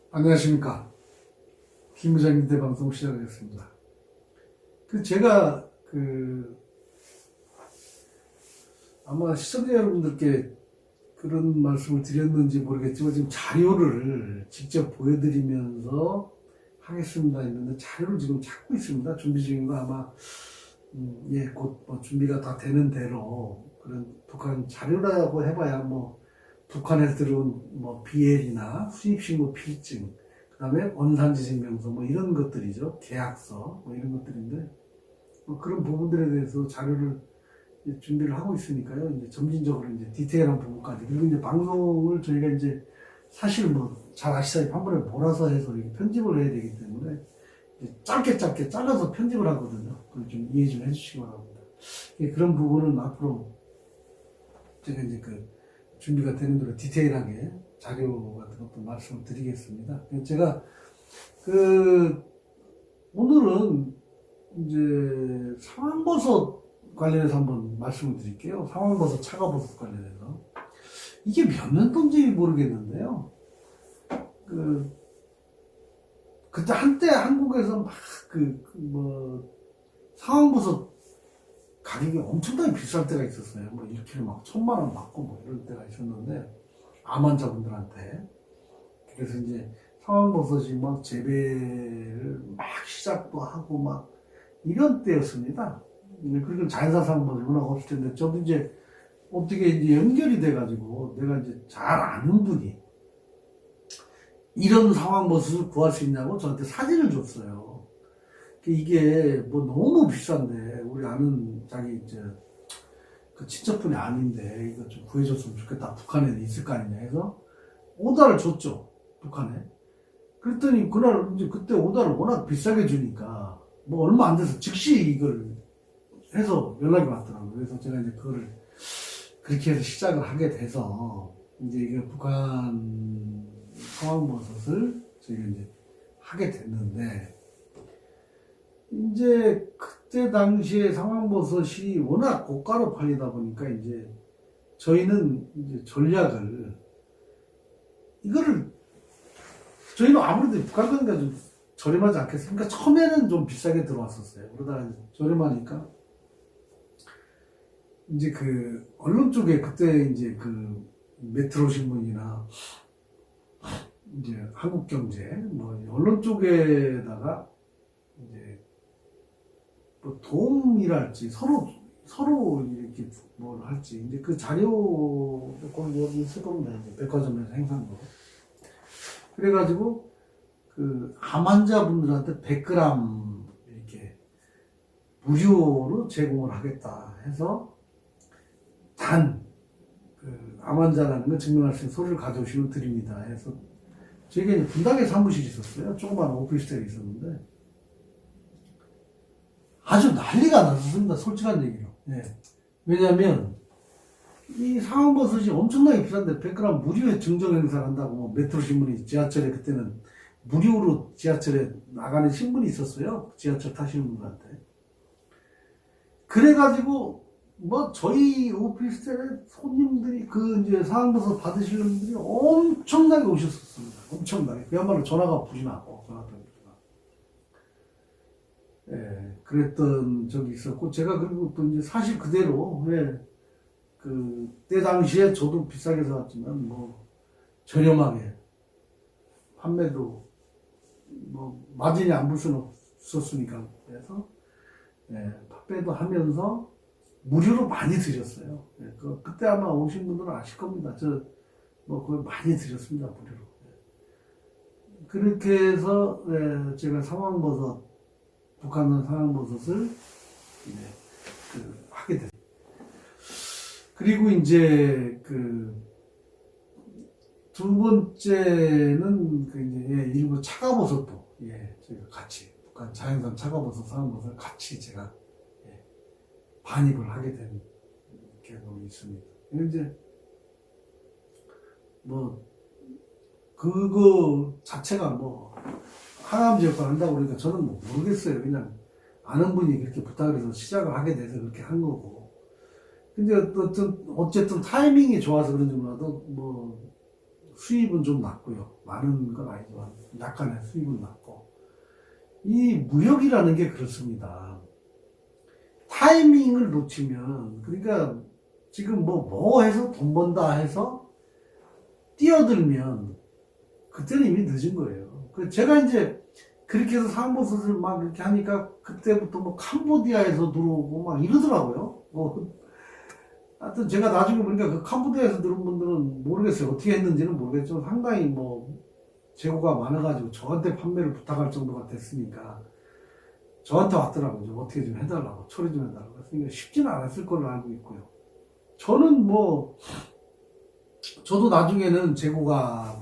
안녕하십니까. 김부장님 대 방송 시작하겠습니다. 제가 아마 시청자 여러분들께 그런 말씀을 드렸는지 모르겠지만 지금 자료를 직접 보여드리면서 하겠습니다 했는데 자료를 지금 찾고 있습니다. 준비 중인 거 아마 곧 준비가 다 되는 대로 그런 북한 자료라고 해봐야 북한에서 들어온 BL이나 수입신고 필증, 그 다음에 원산지증명서 이런 것들이죠. 계약서 이런 것들인데 그런 부분들에 대해서 자료를 준비를 하고 있으니까요. 이제 점진적으로 이제 디테일한 부분까지, 그리고 이제 방송을 저희가 이제 사실 잘 아시다시피 한 번에 몰아서 해서 이렇게 편집을 해야 되기 때문에 이제 짧게 잘라서 편집을 하거든요. 그걸 좀 이해 좀 해주시기 바랍니다. 그런 부분은 앞으로 제가 이제 준비가 되는 대로 디테일하게 자료 같은 것도 말씀을 드리겠습니다. 제가 오늘은 이제 상황버섯 관련해서 한번 말씀을 드릴게요. 상황버섯, 차가버섯 관련해서. 이게 몇 년도인지 모르겠는데요. 그때 한때 한국에서 상황버섯 가격이 엄청나게 비쌀 때가 있었어요. 1kg 1,000만 원 받고 이럴 때가 있었는데, 암 환자분들한테. 그래서 이제 상황버섯이 재배를 시작도 하고 이런 때였습니다. 그리고 자연산 상황버섯이 워낙 없을 텐데, 저도 이제 어떻게 이제 연결이 돼가지고 내가 이제 잘 아는 분이 이런 상황버섯을 구할 수 있냐고 저한테 사진을 줬어요. 이게 너무 비싼데 우리 아는 자기 친척분이 아닌데 이거 좀 구해줬으면 좋겠다. 북한에 있을 거 아니냐 해서 오다를 줬죠. 북한에. 그랬더니 그때 오다를 워낙 비싸게 주니까 얼마 안 돼서 즉시 이걸 해서 연락이 왔더라고요. 그래서 제가 이제 그거를 그렇게 해서 시작을 하게 돼서 이제 이게 북한 상황버섯을 저희가 이제 하게 됐는데, 이제 그때 당시에 상황버섯이 워낙 고가로 팔리다 보니까 이제 저희는 이제 전략을 저희는 아무래도 북한 거니까 좀 저렴하지 않겠습니까? 처음에는 좀 비싸게 들어왔었어요. 그러다가 저렴하니까 이제 언론 쪽에 그때 이제 메트로 신문이나 이제 한국경제 언론 쪽에다가 이제 도움이랄지 서로 이렇게 할지 이제 그 자료 여기 있을 겁니다. 이제 백화점에서 행사한 거. 그래가지고 암 환자분들한테 100g 이렇게 무료로 제공을 하겠다 해서 암 환자라는 걸 증명할 수 있는 서류를 가져오시면 드립니다 해서 저희가 이제 분당에 사무실이 있었어요. 조그만 오피스텔이 있었는데 아주 난리가 났었습니다. 솔직한 얘기로. 네. 왜냐하면 이 상황버섯이 엄청나게 비싼데 100g 무료에 증정 행사를 한다고 메트로 신문이 지하철에 그때는 무료로 지하철에 나가는 신문이 있었어요. 지하철 타시는 분들한테. 그래가지고 저희 오피스텔에 손님들이 이제 상황버섯 받으시는 분들이 엄청나게 오셨었습니다. 엄청나게. 그야말로 전화가 부진하고 그랬던 적이 있었고, 제가 그리고 또 이제 사실 그대로 때 당시에 저도 비싸게 사왔지만 저렴하게 판매도 마진이 안 볼 수는 없었으니까 그래서 판매도 하면서 무료로 많이 드렸어요. 그때 아마 오신 분들은 아실 겁니다. 그걸 많이 드렸습니다. 무료로. 그렇게 해서 제가 북한 상황버섯을 하게 됐어요. 그리고 이제 두 번째는 이제 일부 차가버섯도 저희가 같이 북한 자연산 차가버섯, 상황버섯을 같이 제가 반입을 하게 된 경험이 있습니다. 이제 그거 자체가 항암제 역할을 한다고 그러니까 저는 모르겠어요. 그냥 아는 분이 그렇게 부탁을 해서 시작을 하게 돼서 그렇게 한 거고. 근데 어쨌든 타이밍이 좋아서 그런지 몰라도 수입은 좀 낮고요. 많은 건 아니지만 약간의 수입은 낮고. 이 무역이라는 게 그렇습니다. 타이밍을 놓치면, 그러니까 지금 뭐 해서 돈 번다 해서 뛰어들면 그때는 이미 늦은 거예요. 제가 이제 그렇게 해서 상보수를 막 이렇게 하니까 그때부터 뭐 캄보디아에서 들어오고 막 이러더라고요. 하여튼 제가 나중에 보니까 그 캄보디아에서 들어온 분들은 모르겠어요. 어떻게 했는지는 모르겠지만 상당히 뭐 재고가 많아가지고 저한테 판매를 부탁할 정도가 됐으니까 저한테 왔더라고요. 좀 어떻게 좀 해달라고, 처리 좀 해달라고. 그러니까 쉽지는 않았을 걸로 알고 있고요. 저는 저도 나중에는 재고가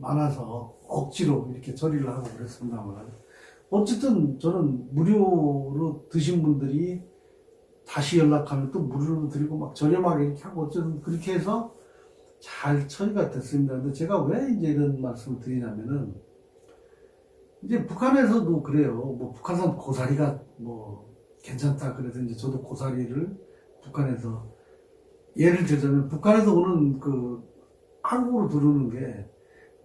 많아서 억지로 이렇게 처리를 하고 그랬습니다만, 어쨌든 저는 무료로 드신 분들이 다시 연락하면 또 무료로 드리고 막 저렴하게 이렇게 하고 어쨌든 그렇게 해서 잘 처리가 됐습니다. 근데 제가 왜 이제 이런 말씀을 드리냐면은, 이제 북한에서도 그래요. 북한산 고사리가 괜찮다 그래서 이제 저도 고사리를 북한에서, 예를 들자면 북한에서 오는 한국으로 들어오는 게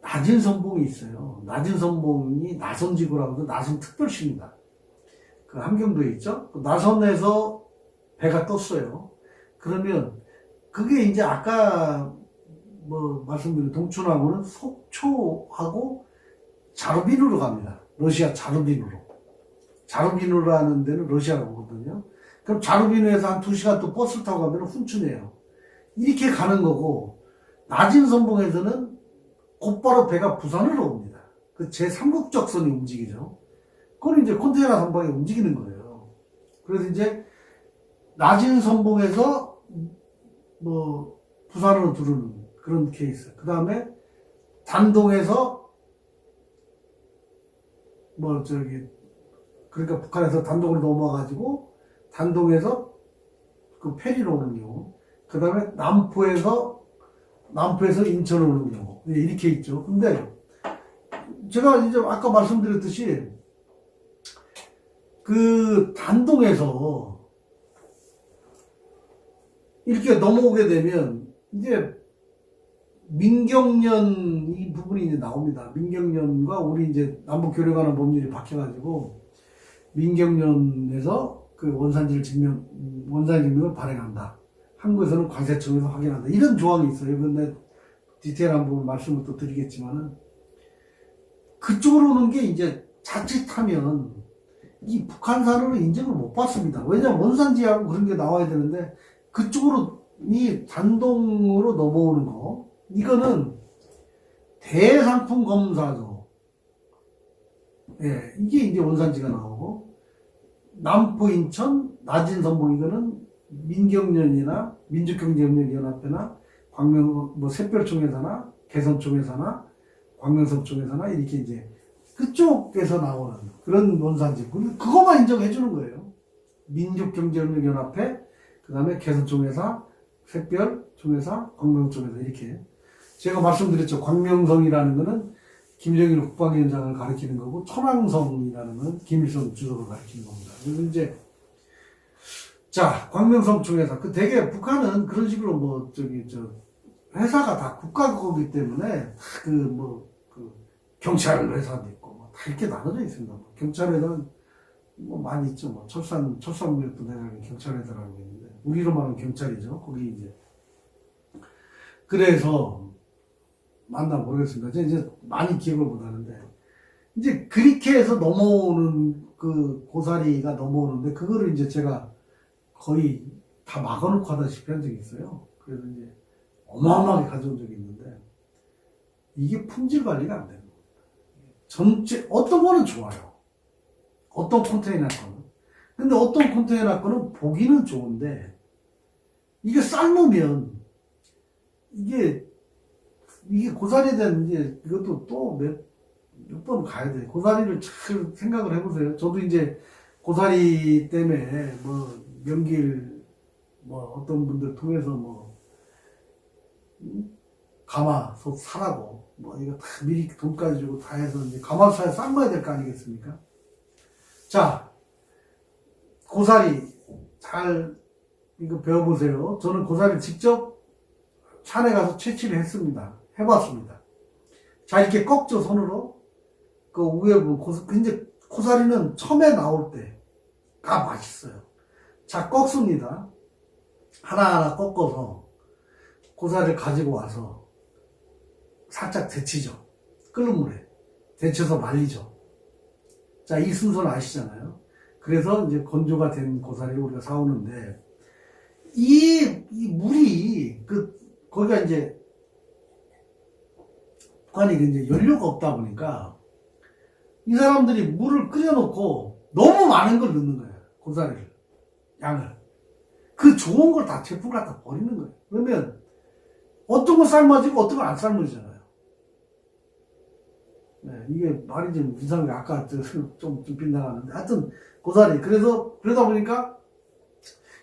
낮은 선봉이 있어요. 낮은 선봉이 나선지구라고 해서 나선특별시입니다. 그 함경도에 있죠. 그 나선에서 배가 떴어요. 그러면 그게 이제 아까 말씀드린 동춘하고는 속초하고 자르빈으로 갑니다. 러시아 자르빈으로. 자르빈으로라는 데는 러시아거든요. 그럼 자르빈에서 한 2시간 또 버스를 타고 가면 훈춘이에요. 이렇게 가는 거고, 낮은 선봉에서는 곧바로 배가 부산으로 옵니다. 그 제3국적선이 움직이죠. 그건 이제 컨테이너 선봉에 움직이는 거예요. 그래서 이제 낮은 선봉에서 부산으로 두르는 그런 케이스. 그 다음에 단동에서 그러니까 북한에서 단동으로 넘어가가지고 단동에서 그 페리로 오는 경우. 그 다음에 남포에서 인천으로 오는 경우. 이렇게 있죠. 근데 제가 이제 아까 말씀드렸듯이 그 단동에서 이렇게 넘어오게 되면 이제 민경련 이 부분이 이제 나옵니다. 민경련과 우리 이제 남북 교류관한 법률이 바뀌어가지고 민경련에서 그 원산지 증명을 발행한다. 한국에서는 관세청에서 확인한다. 이런 조항이 있어요. 근데 디테일한 부분 말씀을 또 드리겠지만은, 그쪽으로 오는 게 이제 자칫하면 이 북한산으로 인정을 못 받습니다. 왜냐면 원산지하고 그런 게 나와야 되는데, 그쪽으로 이 단동으로 넘어오는 거, 이거는 대상품 검사소. 예, 이게 이제 원산지가 나오고, 남포 인천 낮은 선봉, 이거는 민경련이나 민족경제협력연합회나 샛별총회사나 개선총회사나 광명성총회사나 이렇게 이제 그쪽에서 나오는 그런 원산지, 그것만 인정해 주는 거예요. 민족경제협력연합회, 그 다음에 개선총회사, 샛별총회사, 광명총회사, 이렇게. 제가 말씀드렸죠. 광명성이라는 거는 김정일 국방위원장을 가리키는 거고, 천왕성이라는 건 김일성 주석을 가리키는 겁니다. 그래서 이제, 자, 광명성총회사. 되게 북한은 그런 식으로 회사가 다 국가거기 때문에, 경찰 회사도 있고, 다 이렇게 나눠져 있습니다. 경찰 회사는 많이 있죠. 철산무역도 내가 경찰 회사라는 게 있는데, 우리로 말하면 경찰이죠. 거기 이제. 그래서, 맞나 모르겠습니다. 이제 많이 기억을 못 하는데, 이제 그렇게 해서 넘어오는 그 고사리가 넘어오는데, 그거를 이제 제가 거의 다 막아놓고 하다시피 한 적이 있어요. 그래서 이제 어마어마하게 가져온 적이 있는데, 이게 품질 관리가 안 되는 겁니다. 어떤 거는 좋아요. 어떤 컨테이너 거는. 근데 어떤 컨테이너 거는 보기는 좋은데, 이게 삶으면, 이게 고사리에 대한 이제 이것도 또 몇 번 가야 돼. 고사리를 잘 생각을 해보세요. 저도 이제 고사리 때문에 명길 어떤 분들 통해서 가마솥 사라고 이거 다 미리 돈까지 주고 다 해서 이제 가마솥에 삶아야 될 거 아니겠습니까? 자, 고사리 잘 이거 배워보세요. 저는 고사리 직접 산에 가서 채취를 했습니다. 해봤습니다. 자, 이렇게 꺾죠, 손으로. 그 위에 이제 고사리는 처음에 나올 때가 맛있어요. 자, 꺾습니다. 하나하나 꺾어서 고사리를 가지고 와서 살짝 데치죠. 끓는 물에. 데쳐서 말리죠. 자, 이 순서는 아시잖아요. 그래서 이제 건조가 된 고사리를 우리가 사오는데, 이 물이, 거기가 이제, 북한이 이제 연료가 없다 보니까, 이 사람들이 물을 끓여놓고 너무 많은 걸 넣는 거예요. 고사리를. 양을. 그 좋은 걸 다 제품 갖다 버리는 거예요. 그러면, 어떤 거 삶아지고 어떤 거 안 삶아지잖아요. 네, 이게 말이 좀 이상하게 아까 좀 빗나가는데. 하여튼, 고사리. 그러다 보니까,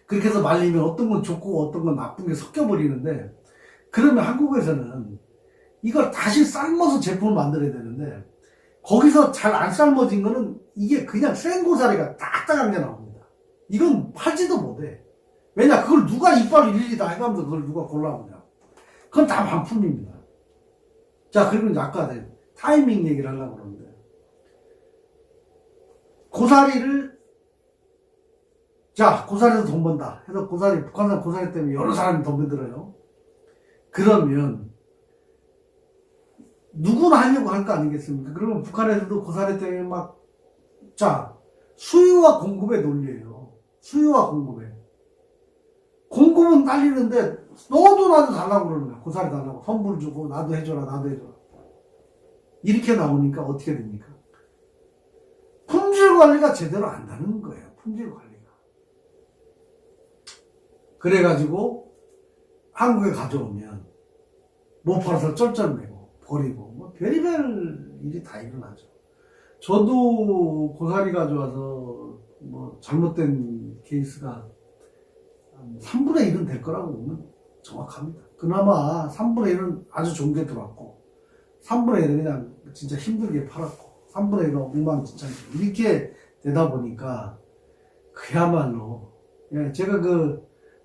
그렇게 해서 말리면 어떤 건 좋고 어떤 건 나쁜 게 섞여버리는데, 그러면 한국에서는 이걸 다시 삶아서 제품을 만들어야 되는데, 거기서 잘 안 삶아진 거는 이게 그냥 생고사리가 딱딱한 게 나옵니다. 이건 팔지도 못해. 왜냐, 그걸 누가 이빨을 일일이 다 해가면서 그걸 누가 골라보냐. 그건 다 반품입니다. 자, 그리고 이제 아까 타이밍 얘기를 하려고 그러는데, 고사리를, 자, 고사리에서 돈 번다 해서 북한산 고사리 때문에 여러 사람이 돈 벌들어요. 그러면 누구나 하려고 할 거 아니겠습니까? 그러면 북한에서도 고사리 때문에 자, 수요와 공급의 논리예요. 수요와 공급에. 공급은 딸리는데 너도 나도 달라고 그러는 거야. 고사리 달라고. 선물 주고 나도 해줘라, 나도 해줘라. 이렇게 나오니까 어떻게 됩니까? 품질 관리가 제대로 안 되는 거예요. 품질 관리가. 그래가지고 한국에 가져오면 못 팔아서 쩔쩔매고 버리고 뭐 별의별 일이 다 일어나죠. 저도 고사리 가져와서 뭐 잘못된 케이스가 3분의 1은 될 거라고 보면 정확합니다. 그나마 3분의 1은 아주 좋은 게 들어왔고 3분의 1은 그냥 진짜 힘들게 팔았고 3분의 1은 엉망진창 이렇게 되다 보니까 그야말로 제가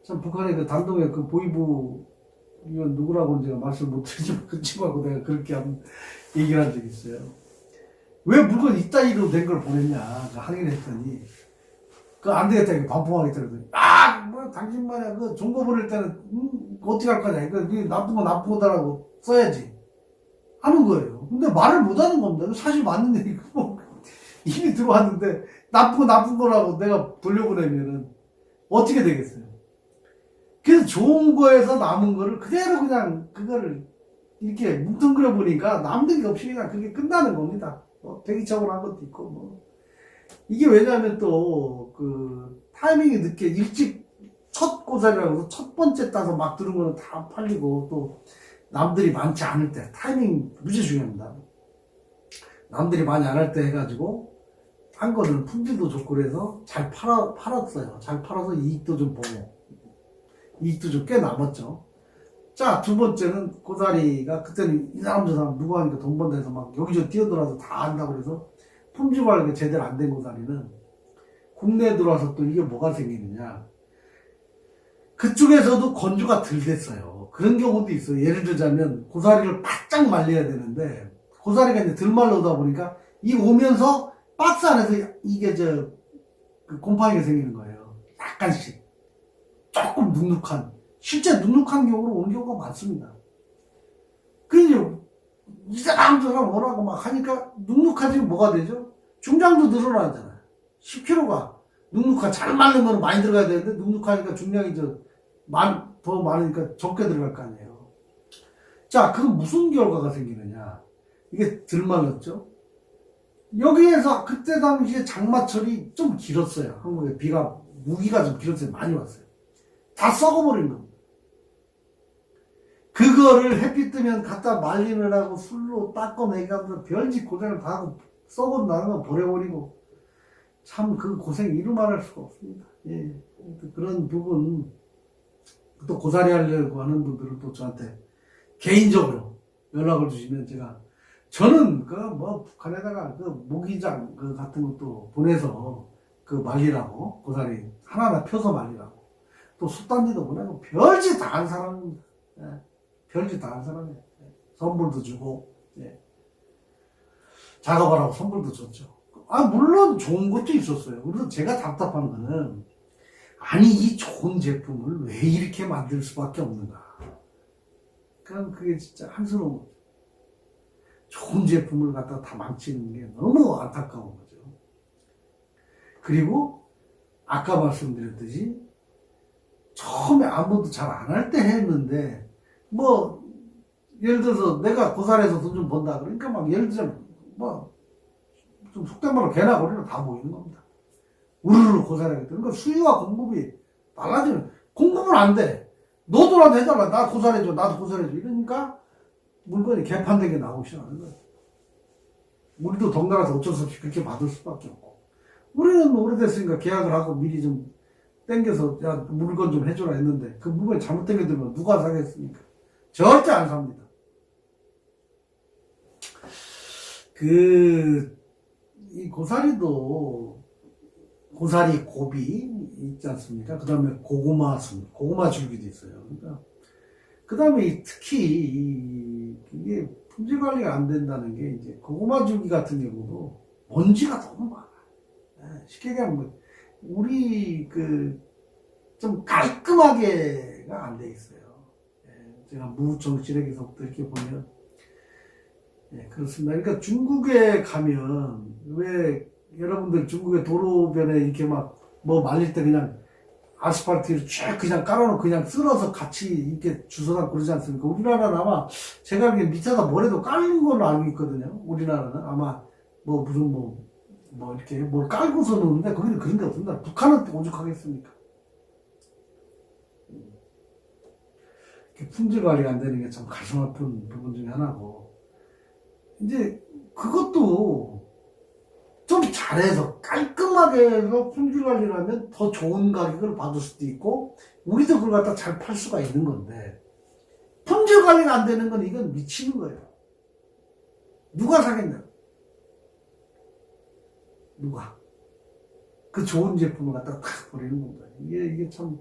참 북한의 그 단동의 그 보이부 이건 누구라고 제가 말씀 못 드리지만 그 친구하고 내가 그렇게 얘기를 한 적이 있어요. 왜 물건 이따위로 된 걸 보냈냐 항의를 했더니 안 되겠다 이거 반품하겠다 그러더니 뭐 당신 말이야 그 종고 보낼 때는 어떻게 할 거냐 이거 나쁜 거다라고 써야지 하는 거예요. 근데 말을 못 하는 겁니다. 사실 맞는 얘기고 이미 들어왔는데 나쁜 거라고 내가 돌려보내면은 어떻게 되겠어요? 그래서 좋은 거에서 남은 거를 그대로 그냥 그거를 이렇게 뭉뚱그려 보니까 남는 게 없이 그냥 그게 끝나는 겁니다. 대기적으로 한 것도 있고 이게 왜냐하면 또 타이밍이 늦게 일찍 첫 고사리라고 해서 첫 번째 따서 막 들은 거는 다 팔리고 또 남들이 많지 않을 때 타이밍 무지 중요합니다. 남들이 많이 안 할 때 해가지고 한 거는 품질도 좋고 그래서 잘 팔았어요. 잘 팔아서 이익도 좀 보고 이익도 좀 꽤 남았죠. 자, 두 번째는 고사리가 그때는 이 사람 저 사람 누구 하니까 돈 번다 해서 막 여기저기 뛰어들어서 다 한다고 그래서 품질 관리가 제대로 안 된 고사리는 국내에 들어와서 또 이게 뭐가 생기느냐. 그쪽에서도 건조가 덜 됐어요. 그런 경우도 있어요. 예를 들자면 고사리를 바짝 말려야 되는데 고사리가 이제 덜 말르다 보니까 이 오면서 박스 안에서 이게 곰팡이가 생기는 거예요. 약간씩. 조금 눅눅한. 실제 눅눅한 경우로 오는 경우가 많습니다. 그래서 이 사람 뭐라고 막 하니까 눅눅해지면 뭐가 되죠? 중량도 늘어나잖아요. 10kg가 눅눅한 잘 마른 거는 많이 들어가야 되는데 눅눅하니까 중량이 더 많으니까 적게 들어갈 거 아니에요. 자, 그럼 무슨 결과가 생기느냐? 이게 덜 말랐죠? 여기에서 그때 당시에 장마철이 좀 길었어요. 한국에 무기가 좀 길었어요. 많이 왔어요. 다 썩어버린 겁니다. 그거를 햇빛 뜨면 갖다 말리느라고 술로 닦아내가면서 별짓 고생을 다 하고 썩은 나는 거 버려버리고 참 그 고생 이루 말할 수가 없습니다. 예. 그런 부분 또 고사리 하려고 하는 분들은 또 저한테 개인적으로 연락을 주시면 저는 북한에다가 모기장 같은 것도 보내서 말리라고 고사리 하나하나 펴서 말리라고 또 숯단지도 보내고 별짓 다 한 사람입니다. 예. 별짓 다 한 사람이에요. 선물도 주고, 예. 작업하라고 선물도 줬죠. 물론 좋은 것도 있었어요. 그래서 제가 답답한 거는, 아니, 이 좋은 제품을 왜 이렇게 만들 수밖에 없는가. 그게 진짜 한스러운 거죠. 좋은 제품을 갖다가 다 망치는 게 너무 안타까운 거죠. 그리고, 아까 말씀드렸듯이, 처음에 아무도 잘 안 할 때 했는데, 예를 들어서 내가 고사리에서 돈 좀 번다. 그러니까 예를 들어, 좀 속된 말로 개나 고리나 다 모이는 겁니다. 우르르 고사리하게 되는 거. 수요와 공급이 달라지면, 공급은 안 돼. 너도 나도 해달라. 나 고사리해줘. 나도 고사리해줘. 이러니까 물건이 개판되게 나오기 시작하는 거예요. 우리도 덩달아서 어쩔 수 없이 그렇게 받을 수밖에 없고. 우리는 오래됐으니까 계약을 하고 미리 좀 땡겨서, 야, 물건 좀 해줘라 했는데, 그 물건이 잘못 땡겨들면 누가 사겠습니까? 절대 안 삽니다. 이 고사리도, 고사리 고비 있지 않습니까? 그 다음에 고구마 줄기도 있어요. 그러니까, 그 다음에 특히, 이게 품질 관리가 안 된다는 게, 이제, 고구마 줄기 같은 경우도 먼지가 너무 많아요. 쉽게 얘기하면, 우리, 좀 깔끔하게가 안 돼 있어요. 제가 무정실에서부터 이렇게 보면, 그렇습니다. 그러니까 중국에 가면, 왜 여러분들 중국의 도로변에 이렇게 말릴 때 그냥 아스팔트를 쫙 그냥 깔아놓고 그냥 쓸어서 같이 이렇게 주워다 그러지 않습니까? 우리나라는 아마 제가 알기엔 밑에다 뭐래도 깔는 걸로 알고 있거든요. 우리나라는 아마 이렇게 뭘 깔고서 놓는데 거기는 그런 게 없습니다. 북한은 오죽하겠습니까? 품질 관리가 안 되는 게 참 가슴 아픈 부분 중에 하나고, 이제 그것도 좀 잘해서 깔끔하게 해서 품질 관리를 하면 더 좋은 가격을 받을 수도 있고, 우리도 그걸 갖다 잘 팔 수가 있는 건데, 품질 관리가 안 되는 건 이건 미치는 거예요. 누가 사겠냐? 누가? 그 좋은 제품을 갖다가 탁 버리는 겁니다. 이게 참,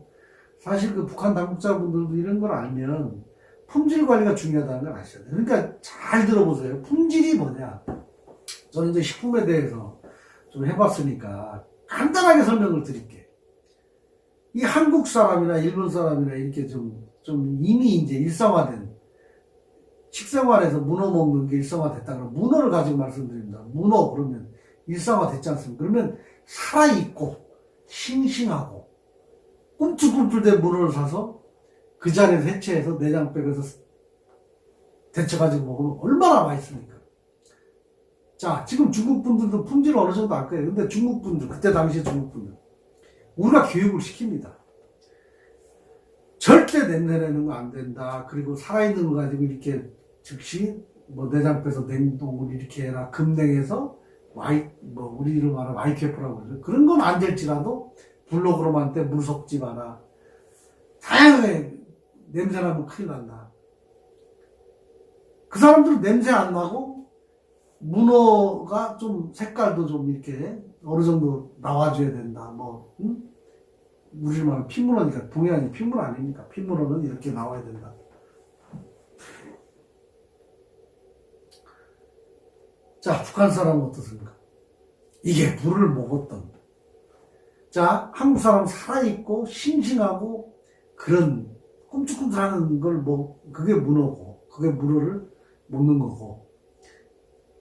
사실 북한 당국자분들도 이런 걸 알면 품질 관리가 중요하다는 걸 아셔야 돼요. 그러니까 잘 들어보세요. 품질이 뭐냐? 저는 이제 식품에 대해서 좀 해봤으니까 간단하게 설명을 드릴게요. 이 한국 사람이나 일본 사람이나 이렇게 좀 이미 이제 일상화된, 식생활에서 문어 먹는 게 일상화됐다 그러면 문어를 가지고 말씀드립니다. 문어 그러면 일상화됐지 않습니까? 그러면 살아있고 싱싱하고 꿈틀꿈틀된 문어를 사서 그 자리에서 해체해서 내장 빼서 데쳐가지고 먹으면 얼마나 맛있습니까? 자, 지금 중국 분들도 품질을 어느 정도 알 거예요. 근데 중국 분들, 그때 당시에 중국 분들, 우리가 교육을 시킵니다. 절대 냄새내는 거 안 된다. 그리고 살아있는 거 가지고 이렇게 즉시 내장 빼서 냉동을 이렇게 해라. 급냉해서 우리 이름 말하면 YKF라고 그러죠. 그런 건 안 될지라도 블로그로만 때 물 섞지 마라. 다양하게 냄새나면 큰일 난다. 그 사람들은 냄새 안 나고 문어가 좀 색깔도 좀 이렇게 어느 정도 나와줘야 된다. 우리 말하면 핏문어니까 동해안이 핏문어 아닙니까? 핏문어는 이렇게 나와야 된다. 자, 북한 사람은 어떻습니까? 이게 물을 먹었던. 자, 한국 사람 살아있고 싱싱하고 그런 꿈틀꿈틀하는 걸 그게 문어고, 그게 문어를 먹는 거고.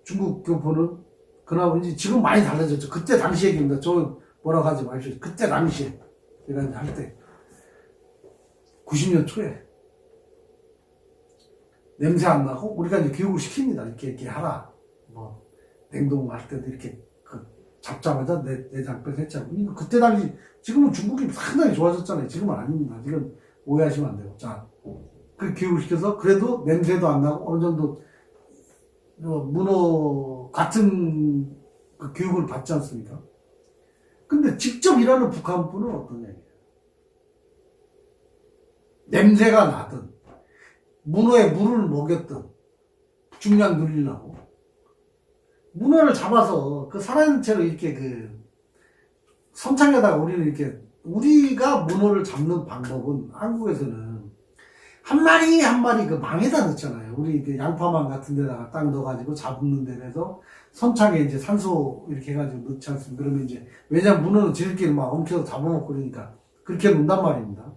중국 교포는 그나마 이제 지금 많이 달라졌죠. 그때 당시 얘기입니다. 저 뭐라고 하지 마십시오. 그때 당시에 제가 이제 할 때 90년 초에 냄새 안 나고 우리가 이제 교육을 시킵니다. 이렇게 하라. 냉동할 때도 이렇게 잡자마자 내장 빼서 했잖아요. 그때 당시, 지금은 중국이 상당히 좋아졌잖아요. 지금은 아닙니다. 지금 오해하시면 안 돼요. 자, 그 교육을 시켜서 그래도 냄새도 안 나고 어느 정도 문어 같은 그 교육을 받지 않습니까? 근데 직접 일하는 북한 분은 어떤 얘기예요? 냄새가 나든 문어에 물을 먹였든 중량 늘리려고 문어를 잡아서 그 살아있는 채로 이렇게 선창에다가 우리가 문어를 잡는 방법은 한국에서는 한 마리 한 마리 그 망에다 넣잖아요. 우리 그 양파망 같은 데다가 딱 넣어가지고 잡는 데에서 선창에 이제 산소 이렇게 해가지고 넣지 않습니까? 그러면 이제, 왜냐면 문어는 지들끼리 막 엉켜서 잡아먹고 그러니까 그렇게 놓는단 말입니다.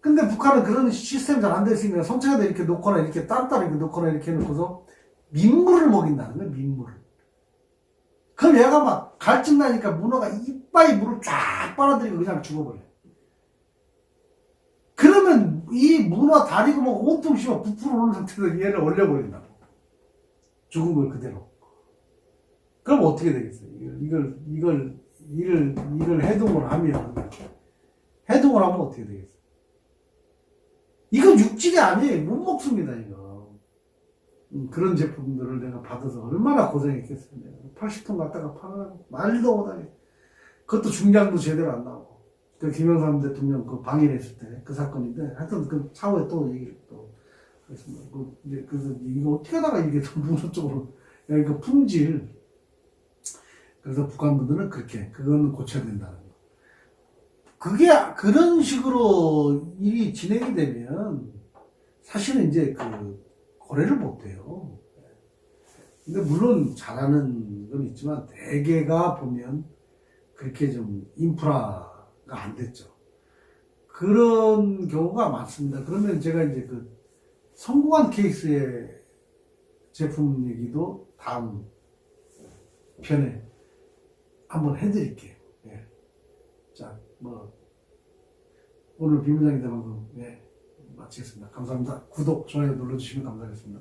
근데 북한은 그런 시스템이 잘 안 돼 있으니까 선창에다 이렇게 놓거나 이렇게 따로따로 이렇게 놓거나 이렇게 해놓고서 민물을 먹인다는 거예요, 민물을. 그럼 얘가 막 갈증 나니까 문어가 이빨이 물을 쫙 빨아들이고 그냥 죽어버려요. 그러면 이 문어 다리고 뭐 온통 씨가 부풀어 오는 상태에서 얘를 얼려버린다고. 죽은 걸 그대로. 그럼 어떻게 되겠어요? 이걸 해동을 하면 어떻게 되겠어요? 이건 육질이 아니에요. 못 먹습니다, 이거. 그런 제품들을 내가 받아서 얼마나 고생했겠어요. 내가 80톤 갖다가 팔아 말도 못하게. 그것도 중량도 제대로 안 나오고. 그 김영삼 대통령 그 방일했을 때 그 사건인데, 하여튼 그 차후에 또 얘기를 또 그랬습니다. 그래서 이거 어떻게 하다가 이게 문어 쪽으로, 야, 이거 품질. 그래서 북한 분들은 그거는 고쳐야 된다는 거. 그게, 그런 식으로 일이 진행이 되면, 사실은 이제 거래를 못 해요. 근데 물론 잘하는 건 있지만, 대개가 보면, 그렇게 좀 인프라가 안 됐죠. 그런 경우가 많습니다. 그러면 제가 이제 성공한 케이스의 제품 얘기도 다음 편에 한번 해드릴게요. 예. 자, 오늘 비무장이대 방송, 마치겠습니다. 감사합니다. 구독, 좋아요 눌러주시면 감사하겠습니다.